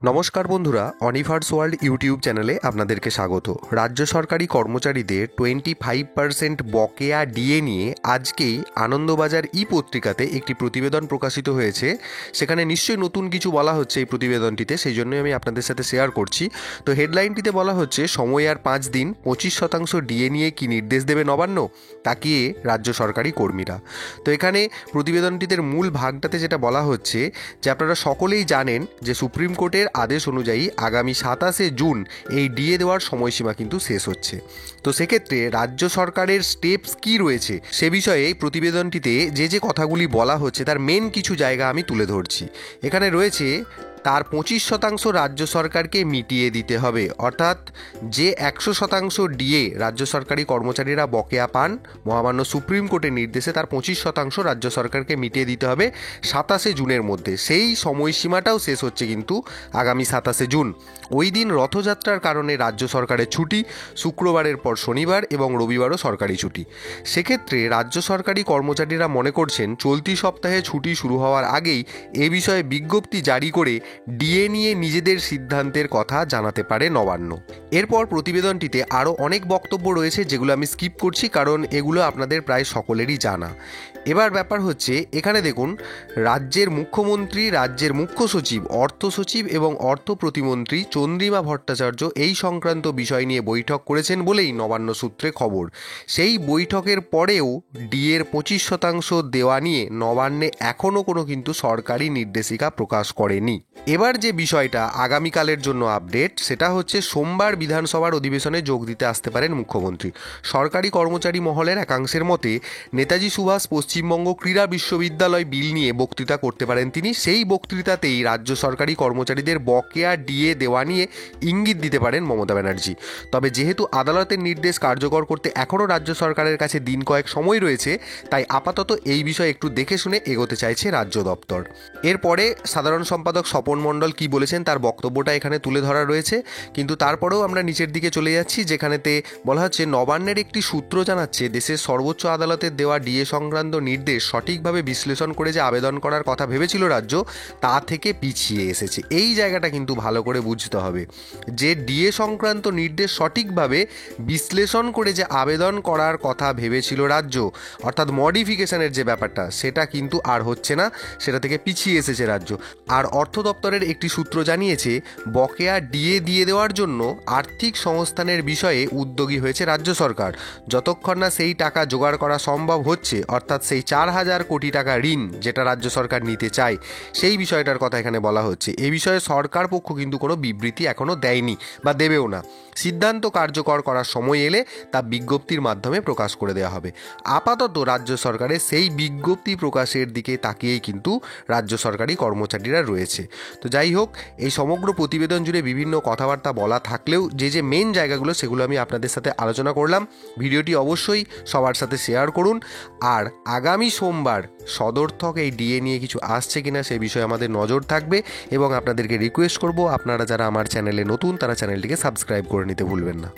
নমস্কার বন্ধুরা, অনিভার্স world YouTube চ্যানেলে আপনাদেরকে স্বাগত। রাজ্য সরকারি কর্মচারীদের 25% বকেয়া ডিএ নিয়ে আজকেই আনন্দবাজার ই পত্রিকাতে একটি প্রতিবেদন প্রকাশিত হয়েছে। সেখানে নিশ্চয়ই নতুন কিছু বলা হচ্ছে এই প্রতিবেদনটিতে, সেই জন্যই আমি আপনাদের সাথে শেয়ার করছি। তো হেডলাইনটিতে বলা হচ্ছে, সময় আর 5 দিন, 25% ডিএ নিয়ে কি নির্দেশ দেবে নবান্ন, তাকিয়ে রাজ্য সরকারি কর্মীরা। তো এখানে প্রতিবেদনটিতে মূল ভাগটাতে যেটা বলা হচ্ছে যে আপনারা সকলেই জানেন যে সুপ্রিম কোর্টের আদেশ অনুযায়ী আগামী 27 জুন এই ডিএ দেওয়ার সময়সীমা কিন্তু শেষ হচ্ছে। তো সেক্ষেত্রে রাজ্য সরকারের স্টেপস কি রয়েছে সে বিষয়ে এই প্রতিবেদনটিতে যে কথাগুলি বলা হচ্ছে তার মেন কিছু জায়গা আমি তুলে ধরছি। এখানে রয়েছে তার 25% রাজ্য সরকারকে মিটিয়ে দিতে হবে, অর্থাৎ যে 100% ডিএ রাজ্য সরকারি কর্মচারীরা বকেয়া পান মহামান্য সুপ্রিম কোর্টের নির্দেশে, তার 25% রাজ্য সরকারকে মিটিয়ে দিতে হবে 27 জুনের মধ্যে। সেই সময়সীমাটাও শেষ হচ্ছে কিন্তু আগামী 27 জুন। ওই দিন রথযাত্রার কারণে রাজ্য সরকারের ছুটি, শুক্রবারের পর শনিবার এবং রবিবারও সরকারি ছুটি। সেক্ষেত্রে রাজ্য সরকারি কর্মচারীরা মনে করছেন চলতি সপ্তাহে ছুটি শুরু হওয়ার আগেই এ বিষয়ে বিজ্ঞপ্তি জারি করে ডিএ নিয়ে নিজেদের সিদ্ধান্তের কথা জানাতে পারে নবান্ন। এরপর প্রতিবেদনটিতে আরও অনেক বক্তব্য রয়েছে যেগুলো আমি স্কিপ করছি, কারণ এগুলো আপনাদের প্রায় সকলেরই জানা। এবার ব্যাপার হচ্ছে, এখানে দেখুন, রাজ্যের মুখ্যমন্ত্রী, রাজ্যের মুখ্য সচিব, অর্থ সচিব এবং অর্থ প্রতিমন্ত্রী চন্দ্রিমা ভট্টাচার্য এই সংক্রান্ত বিষয় নিয়ে বৈঠক করেছেন বলেই নবান্ন সূত্রে খবর। সেই বৈঠকের পরেও ডিএর 25% দেওয়া নিয়ে নবান্নে এখনও কোনো কিন্তু সরকারি নির্দেশিকা প্রকাশ করেনি। এবার যে বিষয়টা আগামীকালের জন্য আপডেট, সেটা হচ্ছে সোমবার বিধানসভার অধিবেশনে যোগ দিতে আসতে পারেন মুখ্যমন্ত্রী। সরকারি কর্মচারী মহলের একাংশের মতে নেতাজি সুভাষ পশ্চিমবঙ্গ ক্রীড়া বিশ্ববিদ্যালয় বিল নিয়ে বক্তৃতা করতে পারেন তিনি। সেই বক্তৃতাতেই রাজ্য সরকারি কর্মচারীদের বকেয়া ডিএ দেওয়া নিয়ে ইঙ্গিত দিতে পারেন মমতা ব্যানার্জি। তবে যেহেতু আদালতের নির্দেশ কার্যকর করতে এখনও রাজ্য সরকারের কাছে দিন কয়েক সময় রয়েছে, তাই আপাতত এই বিষয়ে একটু দেখে শুনে এগোতে চাইছে রাজ্য দপ্তর। এরপরে সাধারণ সম্পাদক স্বপন মণ্ডল কি বলেছেন তার বক্তব্যটা এখানে তুলে ধরা রয়েছে, কিন্তু তারপরেও আমরা নিচের দিকে চলে যাচ্ছি, যেখানেতে বলা হচ্ছে নবান্নের একটি সূত্র জানাচ্ছে দেশের সর্বোচ্চ আদালতের দেওয়া ডিএ সংক্রান্ত নির্দেশ সঠিকভাবে বিশ্লেষণ করে যে আবেদন করার কথা ভেবেছিল রাজ্য, তা থেকে পিছিয়ে এসেছে। এই জায়গাটা কিন্তু ভালো করে বুঝতে হবে যে ডিএ সংক্রান্ত নির্দেশ সঠিকভাবে বিশ্লেষণ করে যে আবেদন করার কথা ভেবেছিল রাজ্য, অর্থাৎ মডিফিকেশনের যে ব্যাপারটা, সেটা কিন্তু আর হচ্ছে না, সেটা থেকে পিছিয়ে এসেছে রাজ্য। আর অর্থ দপ্তরের একটি সূত্র জানিয়েছে বকেয়া ডিএ দিয়ে দেওয়ার জন্য আর্থিক সংস্থানের বিষয়ে উদ্যোগী হয়েছে রাজ্য সরকার। যতক্ষণ না সেই টাকা জোগাড় করা সম্ভব হচ্ছে, অর্থাৎ সেই 4,000 কোটি টাকা ঋণ যেটা রাজ্য সরকার নিতে চায়, সেই বিষয়টার কথা এখানে বলা হচ্ছে। এ বিষয়ে সরকার পক্ষ কিন্তু কোনো বিবৃতি এখনও দেয়নি বা দেবেও না। সিদ্ধান্ত কার্যকর করার সময় এলে তা বিজ্ঞপ্তির মাধ্যমে প্রকাশ করে দেওয়া হবে। আপাতত রাজ্য সরকারের সেই বিজ্ঞপ্তি প্রকাশের দিকে তাকিয়েই কিন্তু রাজ্য সরকারি কর্মচারীরা রয়েছে। তো যাই হোক, এই সমগ্র প্রতিবেদন জুড়ে বিভিন্ন কথাবার্তা বলা থাকলেও যে মেন জায়গাগুলো সেগুলো আমি আপনাদের সাথে আলোচনা করলাম। ভিডিওটি অবশ্যই সবার সাথে শেয়ার করুন। আর আগামী সোমবার সদর্থক এই ডিএ নিয়ে কিছু আসছে কিনা সে বিষয়ে আমাদের নজর থাকবে, এবং আপনাদেরকে রিকোয়েস্ট করব আপনারা যারা আমার চ্যানেলে নতুন তারা চ্যানেলটিকে সাবস্ক্রাইব করে নিতে ভুলবেন না।